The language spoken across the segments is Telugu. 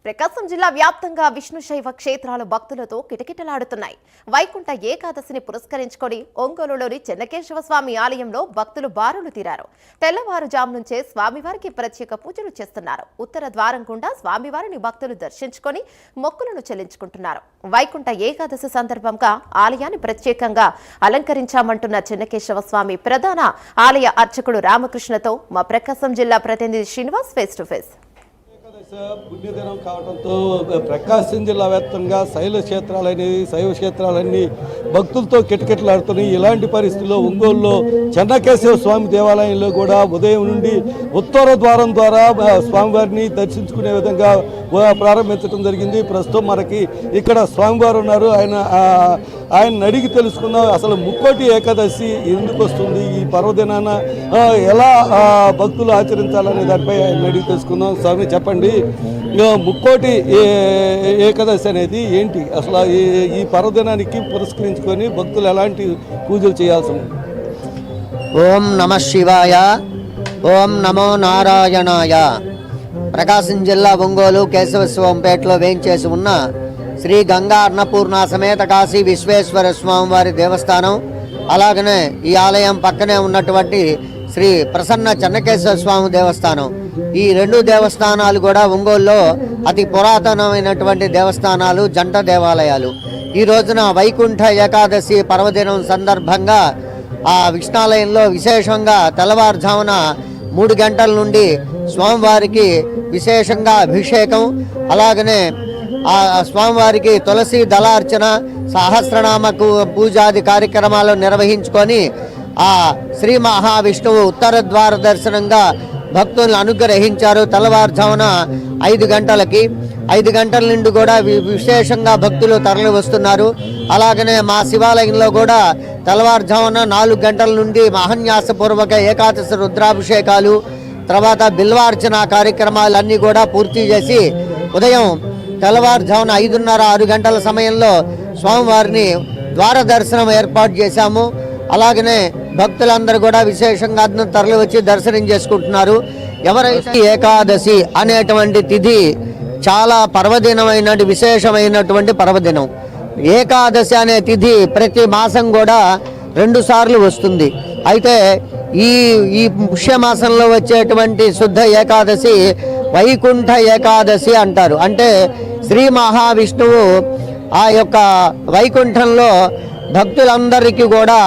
ప్రకాశం జిల్లా వ్యాప్తంగా విష్ణు శైవ క్షేత్రాలు భక్తులతో కిటకిటలాడుతున్నాయి. వైకుంఠ ఏకాదశిని పురస్కరించుకొని ఒంగోలులోని చెన్నకేశవ స్వామి ఆలయంలో భక్తులు బారులు తీరారు. తెల్లవారుజాము నుంచే స్వామివారికి ప్రత్యేక పూజలు చేస్తున్నారు. ఉత్తర ద్వారం గుండా స్వామివారిని భక్తులు దర్శించుకొని మొక్కులను చెల్లించుకుంటున్నారు. వైకుంఠ ఏకాదశి సందర్భంగా ఆలయాన్ని ప్రత్యేకంగా అలంకరించామంటున్న చెన్నకేశవ స్వామి ప్రధాన ఆలయ అర్చకుడు రామకృష్ణతో మా ప్రకాశం జిల్లా ప్రతినిధి శ్రీనివాస్ ఫేస్ టు ఫేస్. పుణ్యదినం కావడంతో ప్రకాశం జిల్లా వ్యాప్తంగా శైవ క్షేత్రాలన్నీ భక్తులతో కిటకిటలాడుతున్నాయి. ఇలాంటి పరిస్థితుల్లో ఒంగోలులో చెన్నకేశవ స్వామి దేవాలయంలో కూడా ఉదయం నుండి ఉత్తర ద్వారం ద్వారా స్వామివారిని దర్శించుకునే విధంగా ప్రారంభించడం జరిగింది. ప్రస్తుతం మనకి ఇక్కడ స్వామివారు ఉన్నారు. ఆయన అడిగి తెలుసుకుందాం, అసలు ముక్కోటి ఏకాదశి ఎందుకు వస్తుంది, ఈ పర్వదినాన ఎలా భక్తులు ఆచరించాలనే దానిపై ఆయన అడిగి తెలుసుకుందాం. స్వామి చెప్పండి, ముక్కోటి ఏకాదశి అనేది ఏంటి, అసలు ఈ పర్వదినానికి పురస్కరించుకొని భక్తులు ఎలాంటి పూజలు చేయాల్సి ఉంది? ఓం నమ శివాయ, ఓం నమో నారాయణాయ. ప్రకాశం జిల్లా ఒంగోలు కేశవస్వామిపేటలో వేంచేసి ఉన్న శ్రీ గంగా అన్నపూర్ణ సమేత కాశీ విశ్వేశ్వర స్వామి వారి దేవస్థానం, అలాగనే ఈ ఆలయం పక్కనే ఉన్నటువంటి శ్రీ ప్రసన్న చెన్నకేశవ స్వామి దేవస్థానం, ఈ రెండు దేవస్థానాలు కూడా ఒంగోలులో అతి పురాతనమైనటువంటి దేవస్థానాలు, జంట దేవాలయాలు. ఈ రోజున వైకుంఠ ఏకాదశి పర్వదినం సందర్భంగా ఆ విష్ణాలయంలో విశేషంగా తెల్లవారుజామున 3 గంటల నుండి స్వామివారికి విశేషంగా అభిషేకం, అలాగనే ఆ స్వామివారికి తులసి దళార్చన, సహస్రనామ పూజాది కార్యక్రమాలు నిర్వహించుకొని ఆ శ్రీ మహావిష్ణువు ఉత్తర ద్వార దర్శనంగా భక్తులను అనుగ్రహించారు. తెల్లవారుజామున 5 గంటలకి 5 గంటల నుండి కూడా విశేషంగా భక్తులు తరలి వస్తున్నారు. అలాగనే మా శివాలయంలో కూడా తెల్లవారుజామున 4 గంటల నుండి మహాన్యాసపూర్వక ఏకాదశి రుద్రాభిషేకాలు, తర్వాత బిల్వార్చన కార్యక్రమాలన్నీ కూడా పూర్తి చేసి ఉదయం తెల్లవారుజామున 5:30-6 గంటల సమయంలో స్వామివారిని ద్వార దర్శనం ఏర్పాటు చేశాము. అలాగనే భక్తులందరూ కూడా విశేషంగా తరలి వచ్చి దర్శనం చేసుకుంటున్నారు. ఎవరైతే ఏకాదశి అనేటువంటి తిథి చాలా పర్వదినమైన విశేషమైనటువంటి పర్వదినం. ఏకాదశి అనే తిథి ప్రతి మాసం కూడా 2 సార్లు వస్తుంది. అయితే ఈ పుష్యమాసంలో వచ్చేటువంటి శుద్ధ ఏకాదశి వైకుంఠ ఏకాదశి అంటారు. అంటే శ్రీ మహావిష్ణువు ఆ యొక్క వైకుంఠంలో భక్తులందరికీ కూడా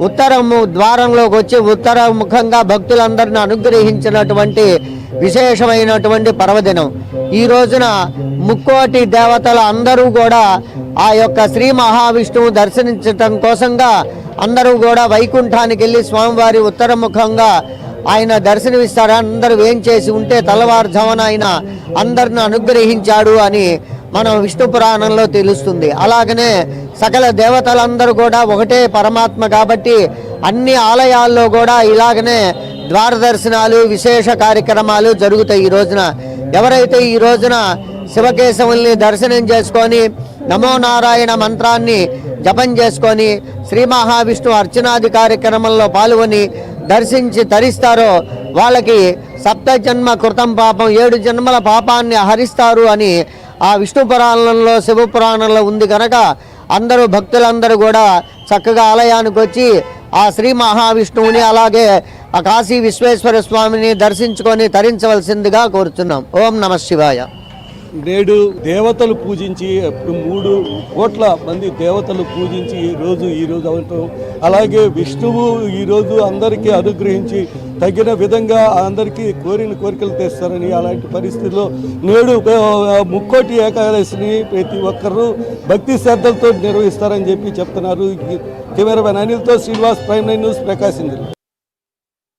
ఉత్తరము ద్వారంలోకి వచ్చి ఉత్తర ముఖంగా భక్తులందరిని అనుగ్రహించినటువంటి విశేషమైనటువంటి పర్వదినం. ఈ రోజున ముక్కోటి దేవతల అందరూ కూడా ఆ యొక్క శ్రీ మహావిష్ణువు దర్శించటం కోసంగా అందరూ కూడా వైకుంఠానికి వెళ్ళి స్వామివారి ఉత్తర ముఖంగా ఆయన దర్శనమిస్తారు. అందరూ ఏం చేసి ఉంటే తెల్లవారుజామున ఆయన అందరిని అనుగ్రహించాడు అని మనం విష్ణు పురాణంలో తెలుస్తుంది. అలాగనే సకల దేవతలందరూ కూడా ఒకటే పరమాత్మ కాబట్టి అన్ని ఆలయాల్లో కూడా ఇలాగనే ద్వార దర్శనాలు, విశేష కార్యక్రమాలు జరుగుతాయి. ఈ రోజున ఎవరైతే ఈ రోజున శివకేశవుల్ని దర్శనం చేసుకొని నమో నారాయణ మంత్రాన్ని జపం చేసుకొని శ్రీ మహావిష్ణు అర్చనాది కార్యక్రమంలో పాల్గొని దర్శించి తరిస్తారో వాళ్ళకి 7 జన్మ కృతం పాపం 7 జన్మల పాపాన్ని హరిస్తారు అని ఆ విష్ణు పురాణంలో శివ పురాణంలో ఉంది కనుక అందరూ భక్తులందరూ కూడా చక్కగా ఆలయానికి వచ్చి ఆ శ్రీ మహావిష్ణువుని అలాగే ఆ కాశీ విశ్వేశ్వర స్వామిని దర్శించుకొని తరించవలసిందిగా కోరుతున్నాం. ఓం నమ శివాయ. నేడు దేవతలు పూజించి 3 కోట్ల మంది దేవతలు పూజించి ఈ రోజు అవటం, అలాగే విష్ణువు ఈరోజు అందరికీ అనుగ్రహించి తగిన విధంగా అందరికీ కోరిన కోరికలు తెస్తారని, అలాంటి పరిస్థితుల్లో నేడు ముక్కోటి ఏకాదశిని ప్రతి ఒక్కరూ భక్తి శ్రద్ధలతో నిర్వహిస్తారని చెప్పి చెప్తున్నారు. కెమెరామెన్ అనిల్తో శ్రీనివాస్, ప్రైమ్ 9 న్యూస్, ప్రకాశం జిల్లా.